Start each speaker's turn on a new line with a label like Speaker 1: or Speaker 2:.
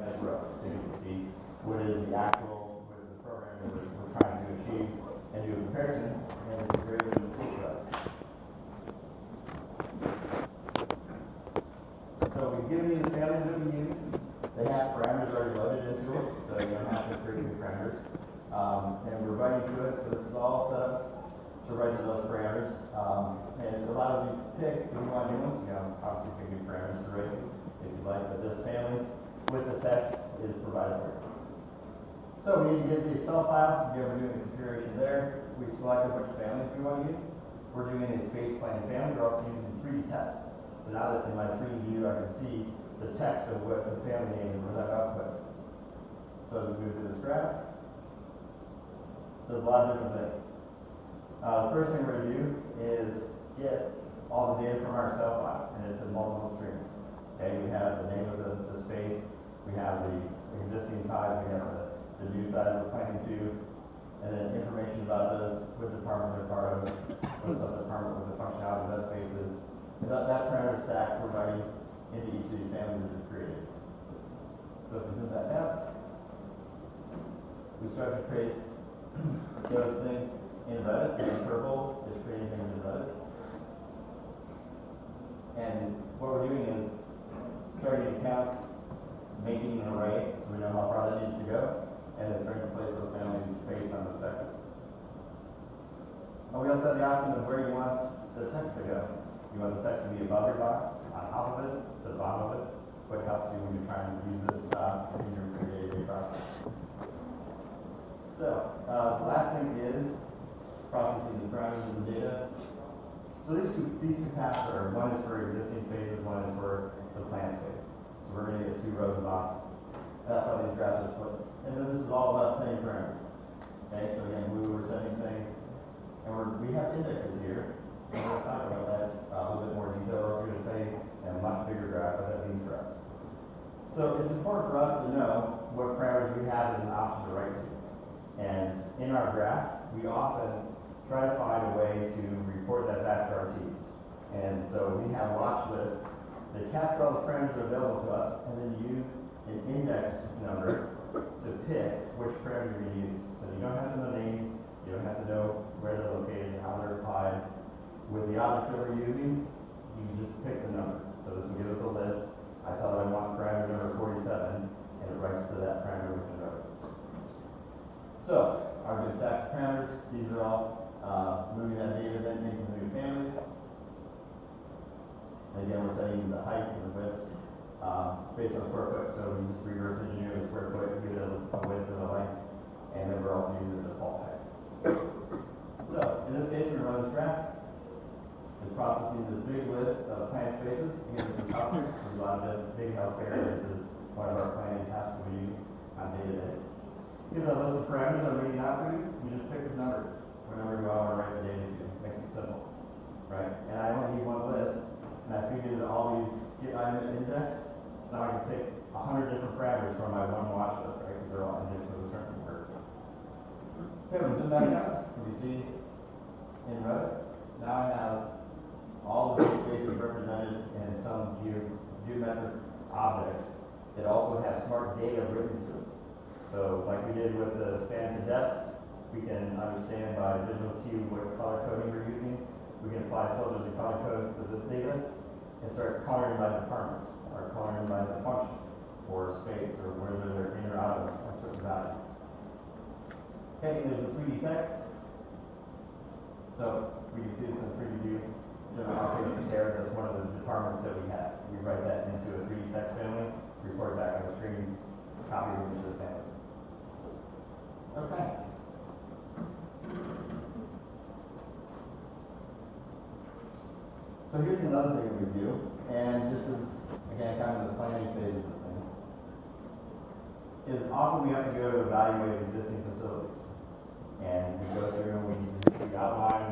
Speaker 1: as rows. So you can see what is the actual, what is the program that we're trying to achieve, and do a comparison, and it's a great way to teach us. So we've given you the families that we use. They have parameters already loaded into it, so you don't have to create new parameters. And we're writing to it, so this is all set up to write to those parameters. And it allows you to pick if you want new ones. You know, obviously pick new parameters to write to if you like, but this family with the text is provided for you. So we need to get the Excel file. Again, we're doing the configuration there. We've selected which families we want to use. We're doing a space planning family. We're also using 3D text. So now that in my 3D view I can see the text of what the family name is as I've output. So as we move through this graph, there's a lot of different things. The first thing we're going to do is get all the data from our Excel file, and it's in multiple streams. Okay, we have the name of the space, we have the existing size, we have the new size we're planning to, and then information about those, what department they're part of, what sub-department, what the functionality of that space is. And that parameter stack we're writing into each of these families that we've created. So if we zoom back out, we start to create those things in Revit. And purple is creating things in Revit. And what we're doing is starting to count, making an array so we know how far that needs to go, and then starting to place those families based on the sectors. And we also have the option of where you want the text to go. You want the text to be above your box, on top of it, to the bottom of it, what helps you when you're trying to use this in your day-to-day process. So, the last thing is processing the parameters of the data. So these two paths are, one is for existing spaces, one is for the plan space. So we're going to get 2 rows of boxes. That's why these graphs are split. And then this is all about setting parameters. Okay, so again, blue, we're setting things. And we have indexes here. And we're going to talk about that a little bit more detail. We're also going to tell you in a much bigger graph what that means for us. So it's important for us to know what parameters we have as an option to write to. And in our graph, we often try to find a way to report that back to our team. And so we have watch lists that capture all the parameters that are available to us and then use an index number to pick which parameter we use. So you don't have to know names, you don't have to know where they're located, how they're applied. With the objects that we're using, you can just pick the number. So this will give us a list. I tell it I want parameter number 47, and it writes to that parameter within Revit. So, our good stack of parameters, these are all moving that data then into the new families. And again, we're setting the heights and the widths based on square foot. So we just reverse engineer the square foot, give it a width and a length, and then we're also using the default height. So, in this case, we're going to run this graph. It's processing this big list of plan spaces. Again, this is healthcare. There's a lot of big healthcare. This is one of our planning tasks that we do on day-to-day. Here's a list of parameters I'm reading out for you. You just pick the number, whatever you want to write the data to. Makes it simple, right? And I only need one list, and I figured that all these get item indexed, so now I can pick 100 different parameters from my one watch list, right? Because they're all indexed with a certain word. Okay, we'll zoom back out. You see in Revit, now I have all of these spaces represented in some geometric object that also has smart data written to it. So like we did with the span to depth, we can understand by visual cue what color coding we're using. We can apply filters and color codes to this data and start coloring by departments or coloring by the function or space or whether they're in or out of a certain value. Okay, and there's the 3D text. So we can see this in the 3D view. Our patient care, that's one of the departments that we have. We write that into a 3D text family, report it back on the screen, copy it into the family. Okay. So here's another thing that we do, and this is, again, kind of the planning phases of things, is often we have to go to evaluate existing facilities. And we go through and we outline